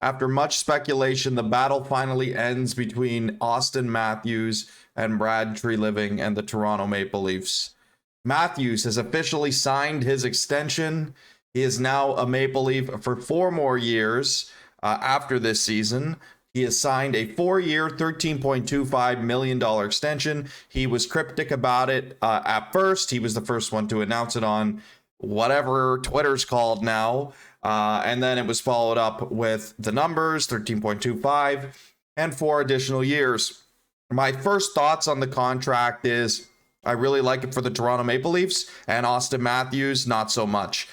After much speculation, the battle finally ends between Auston Matthews and Brad Treliving and the Toronto Maple Leafs. Matthews has officially signed his extension. He is now a Maple Leaf for 4 more years after this season. He has signed a 4-year, $13.25 million extension. He was cryptic about it at first. He was the first one to announce it on whatever Twitter's called now. And then it was followed up with the numbers, 13.25 and 4 additional years. My first thoughts on the contract is I really like it for the Toronto Maple Leafs, and Auston Matthews, not so much.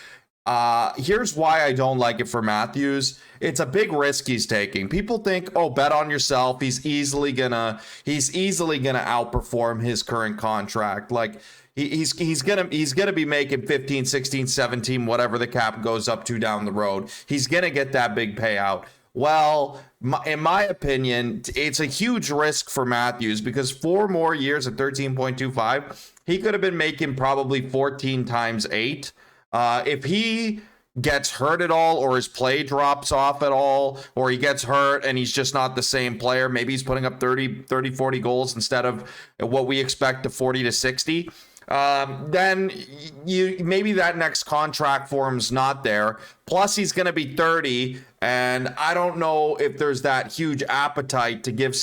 Here's why I don't like it for Matthews. It's a big risk he's taking. People think, oh, bet on yourself. He's easily gonna outperform his current contract. Like he's gonna be making 15, 16, 17, whatever the cap goes up to down the road. He's gonna get that big payout. Well, in my opinion, it's a huge risk for Matthews because 4 more years at 13.25, he could have been making probably 14 times 8. If he gets hurt at all, or his play drops off at all, or he gets hurt and he's just not the same player, maybe he's putting up 30, 40 goals instead of what we expect to 40 to 60, then maybe that next contract for him's not there. Plus he's going to be 30, and I don't know if there's that huge appetite to give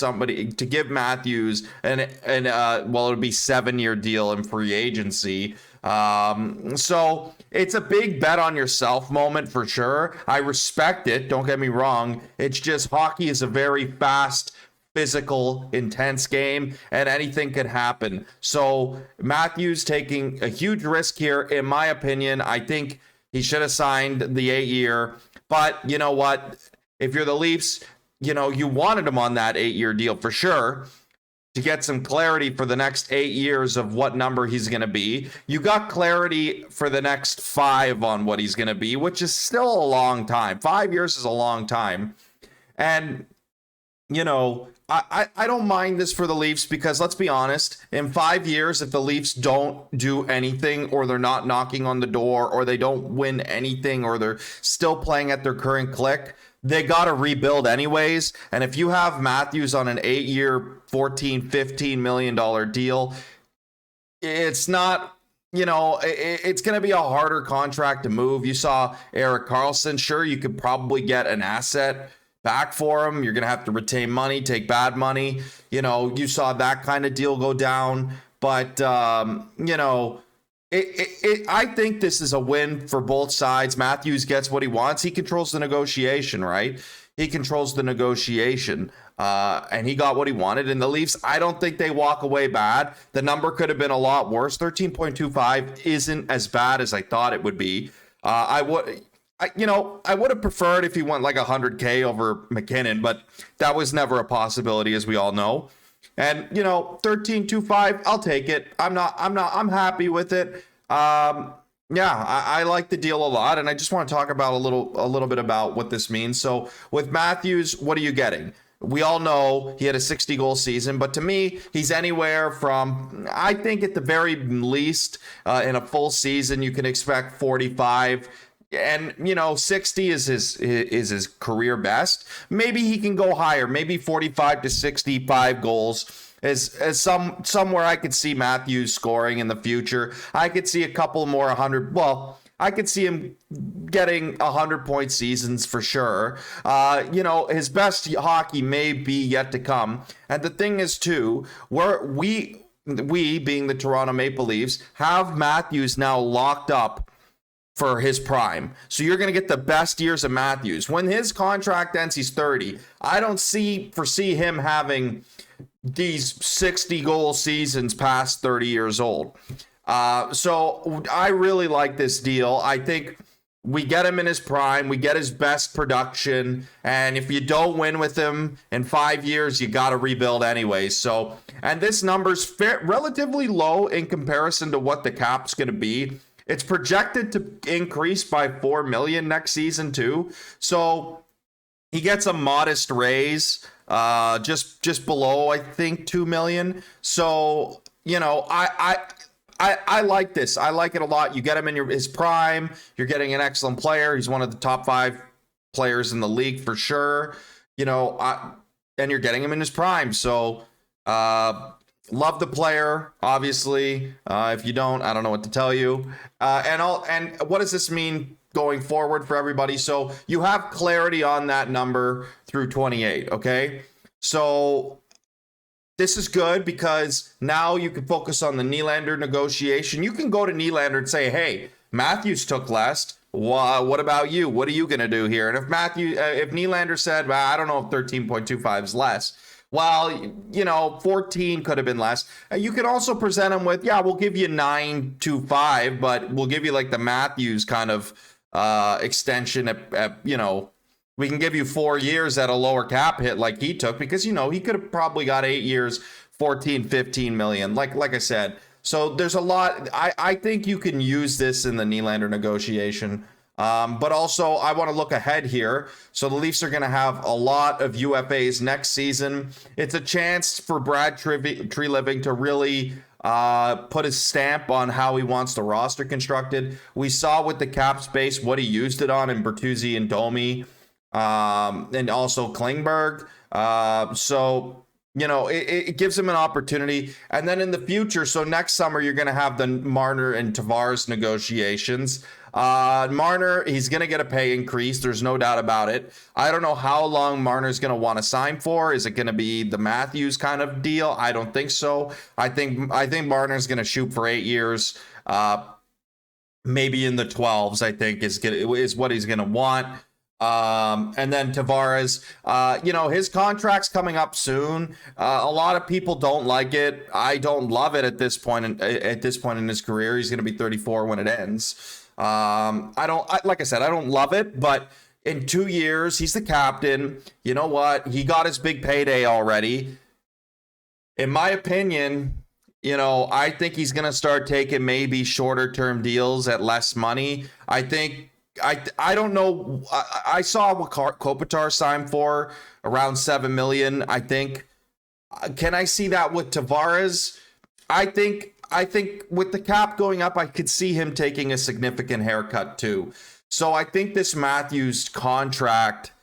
Matthews well, it'll be 7-year deal in free agency. So it's a big bet on yourself moment for sure. I respect it. Don't get me wrong. It's just hockey is a very fast, physical, intense game, and anything can happen. So Matthews taking a huge risk here, in my opinion. I think he should have signed the 8-year, but you know what? If you're the Leafs, you wanted him on that 8-year deal for sure, to get some clarity for the next 8 years of what number he's going to be. You got clarity for the next 5 on what he's going to be, which is still a long time. 5 years is a long time. And, I don't mind this for the Leafs because, let's be honest, in 5 years, if the Leafs don't do anything, or they're not knocking on the door, or they don't win anything, or they're still playing at their current click, they got to rebuild anyways. And if you have Matthews on an 8-year, $14-15 million deal, it's not, it's going to be a harder contract to move. You saw Erik Karlsson. Sure, you could probably get an asset back for him. You're going to have to retain money, take bad money. You saw that kind of deal go down. But, I think this is a win for both sides. Matthews gets what he wants. He controls the negotiation, right? He controls the negotiation. And he got what he wanted. And the Leafs, I don't think they walk away bad. The number could have been a lot worse. 13.25 isn't as bad as I thought it would be. I would have preferred if he went like 100K over McKinnon, but that was never a possibility, as we all know. And 13.25, I'll take it. I'm happy with it. I like the deal a lot, and I just want to talk about a little bit about what this means. So with Matthews, what are you getting? We all know he had a 60-goal season, but to me, he's anywhere from, I think at the very least, in a full season, you can expect 45. And 60 is his career best. Maybe he can go higher. Maybe 45 to 65 goals is somewhere I could see Matthews scoring in the future. I could see a couple more 100. Well, I could see him getting 100-point seasons for sure. His best hockey may be yet to come. And the thing is too, we being the Toronto Maple Leafs have Matthews now locked up for his prime. So you're going to get the best years of Matthews. When his contract ends, he's 30. I don't foresee him having these 60-goal seasons past 30 years old. So I really like this deal. I think we get him in his prime. We get his best production. And if you don't win with him in 5 years, you got to rebuild anyway. So, and this number's relatively low in comparison to what the cap's going to be. It's projected to increase by $4 million next season too. So he gets a modest raise, just below, I think, $2 million. So, I like this. I like it a lot. You get him in his prime. You're getting an excellent player. He's one of the top 5 players in the league for sure. You know, and you're getting him in his prime. So love the player, obviously. If you don't, I don't know what to tell you. And what does this mean going forward for everybody? So you have clarity on that number through 28, okay? So this is good because now you can focus on the Nylander negotiation. You can go to Nylander and say, hey, Matthews took less. What about you? What are you going to do here? And if Nylander said, well, I don't know if 13.25 is less. Well, you know, 14 could have been less. You can also present him with, yeah, we'll give you 9.25, but we'll give you like the Matthews kind of extension at, you know, we can give you 4 years at a lower cap hit like he took, because, you know, he could have probably got 8 years, 14, 15 million. Like I said, so there's a lot. I think you can use this in the Nylander negotiation. But also I want to look ahead here. So the Leafs are going to have a lot of UFAs next season. It's a chance for Brad Treliving to really put his stamp on how he wants the roster constructed. We saw with the cap space what he used it on in Bertuzzi and Domi, and also Klingberg. So, you know, it gives him an opportunity. And then in the future, so next summer, you're going to have the Marner and Tavares negotiations. Marner, he's going to get a pay increase. There's no doubt about it. I don't know how long Marner's going to want to sign for. Is it going to be the Matthews kind of deal? I don't think so. I think Marner's going to shoot for 8 years, maybe in the 12s, I think is what he's going to want. And then Tavares, you know, his contract's coming up soon. A lot of people don't like it. I don't love it at this point in his career. He's going to be 34 when it ends. Like I said, I don't love it, but in 2 years, he's the captain. You know what? He got his big payday already. In my opinion, you know, I think he's going to start taking maybe shorter term deals at less money. I think, I don't know. I saw what Kopitar signed for, around $7 million, I think. Can I see that with Tavares? I think with the cap going up, I could see him taking a significant haircut too. So I think this Matthews contract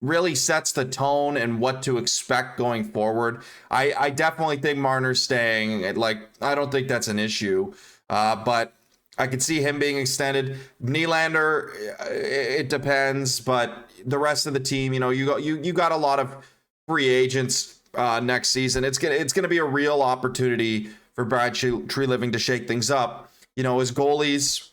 really sets the tone and what to expect going forward. I definitely think Marner's staying. Like, I don't think that's an issue. But I could see him being extended. Nylander, it depends, but the rest of the team, you know, you got a lot of free agents next season. It's gonna be a real opportunity for Brad Treliving to shake things up. You know, his goalies,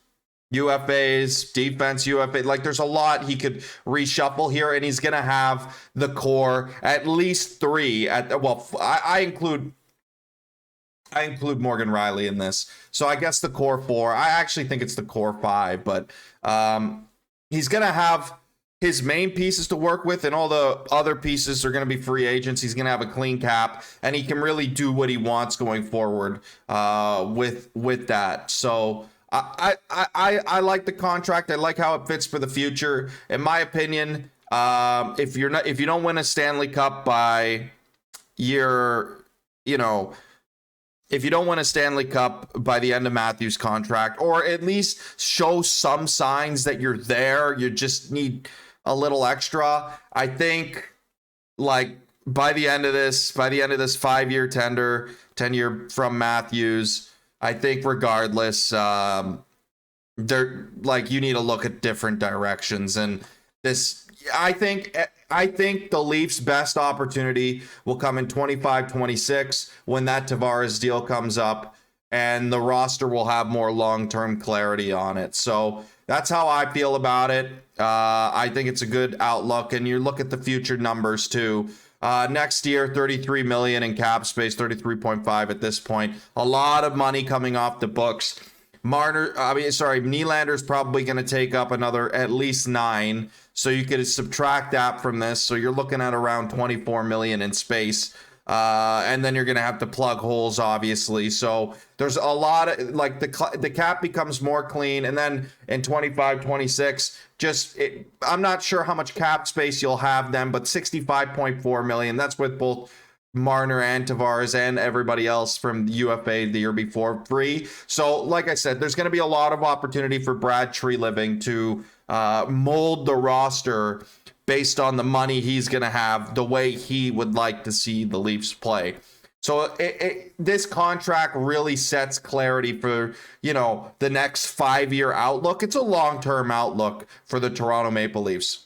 UFAs, defense, UFA, like there's a lot he could reshuffle here, and he's gonna have the core at least 3. I include Morgan Riley in this. So I guess the core 4. I actually think it's the core 5, but he's going to have his main pieces to work with, and all the other pieces are going to be free agents. He's going to have a clean cap, and he can really do what he wants going forward with that. So I like the contract. I like how it fits for the future. In my opinion, if you don't win a Stanley Cup by year, you know, if you don't win a Stanley Cup by the end of Matthews' contract, or at least show some signs that you're there, you just need a little extra. I think, like, by the end of this 5-year tender, 10-year from Matthews, I think regardless, you need to look at different directions. And this, I think the Leafs' best opportunity will come in 25-26 when that Tavares deal comes up, and the roster will have more long-term clarity on it. So that's how I feel about it. I think it's a good outlook, and you look at the future numbers too. Next year, $33 million in cap space, 33.5 at this point. A lot of money coming off the books. Nylander's probably going to take up another at least 9. So you could subtract that from this. So you're looking at around 24 million in space. And then you're going to have to plug holes, obviously. So there's a lot of, like, the cap becomes more clean. And then in 25-26, I'm not sure how much cap space you'll have then, but 65.4 million. That's with both Marner and Tavares and everybody else from the UFA the year before free. So, like I said, there's going to be a lot of opportunity for Brad Treliving to mold the roster based on the money he's going to have, the way he would like to see the Leafs play. So this contract really sets clarity for, the next 5-year outlook. It's a long-term outlook for the Toronto Maple Leafs.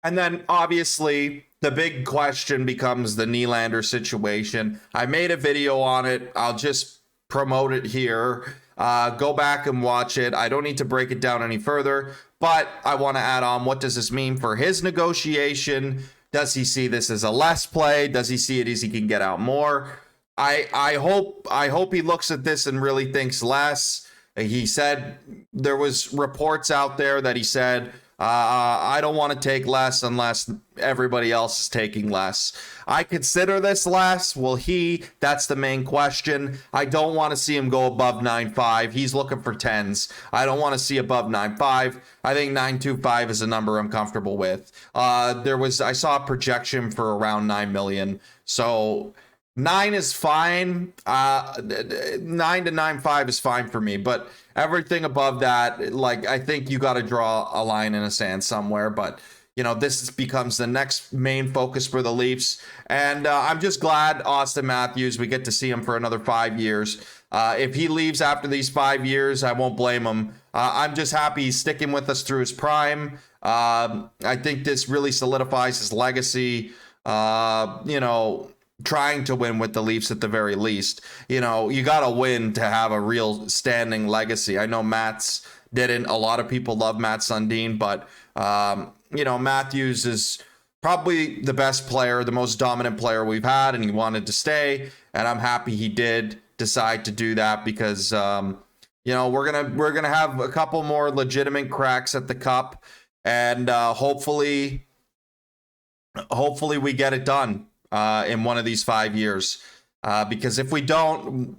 And then obviously the big question becomes the Nylander situation. I made a video on it. I'll just promote it here. Go back and watch it. I don't need to break it down any further, but I want to add on, what does this mean for his negotiation? Does he see this as a less play? Does he see it as he can get out more? I hope he looks at this and really thinks less. He said, there was reports out there that he said, I don't want to take less unless everybody else is taking less. I consider this less. Will he? That's the main question. I don't want to see him go above 9.5. He's looking for 10s. I don't want to see above 9.5. I think 9.25 is a number I'm comfortable with. I saw a projection for around 9 million. So 9 is fine. 9 to 9.5 is fine for me, but everything above that, I think you got to draw a line in the sand somewhere. But this becomes the next main focus for the Leafs, and I'm just glad Auston Matthews, we get to see him for another 5 years. If he leaves after these 5 years, I won't blame him. I'm just happy he's sticking with us through his prime. I think this really solidifies his legacy. Trying to win with the Leafs at the very least. You got to win to have a real standing legacy. I know Mats didn't. A lot of people love Mats Sundin, but, Matthews is probably the best player, the most dominant player we've had, and he wanted to stay. And I'm happy he did decide to do that because, we're gonna have a couple more legitimate cracks at the cup, and hopefully we get it done in one of these 5 years. Because if we don't,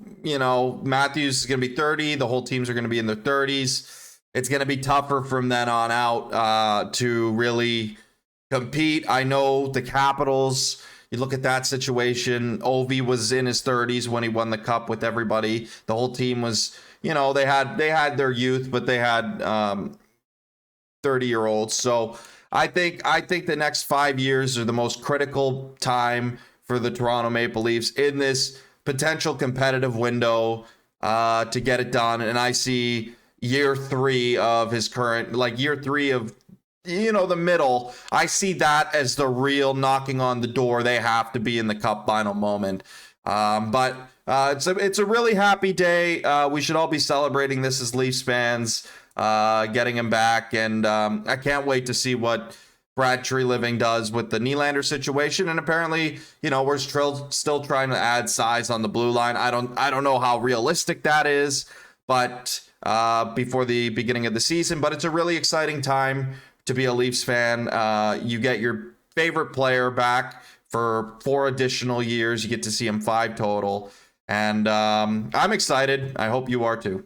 Matthews is going to be 30. The whole teams are going to be in their 30s. It's going to be tougher from then on out to really compete. I know the Capitals, you look at that situation. Ovi was in his 30s when he won the cup with everybody. The whole team was, they had their youth, but they had 30-year-olds. So I think the next 5 years are the most critical time for the Toronto Maple Leafs in this potential competitive window to get it done. And I see year 3 of his current, year 3 of, the middle. I see that as the real knocking on the door. They have to be in the cup final moment. But it's a really happy day. We should all be celebrating this as Leafs fans. Getting him back, and I can't wait to see what Brad Treliving does with the Nylander situation. And apparently, we're still trying to add size on the blue line. I don't know how realistic that is, but before the beginning of the season. But it's a really exciting time to be a Leafs fan. You get your favorite player back for 4 additional years. You get to see him 5 total, and I'm excited. I hope you are too.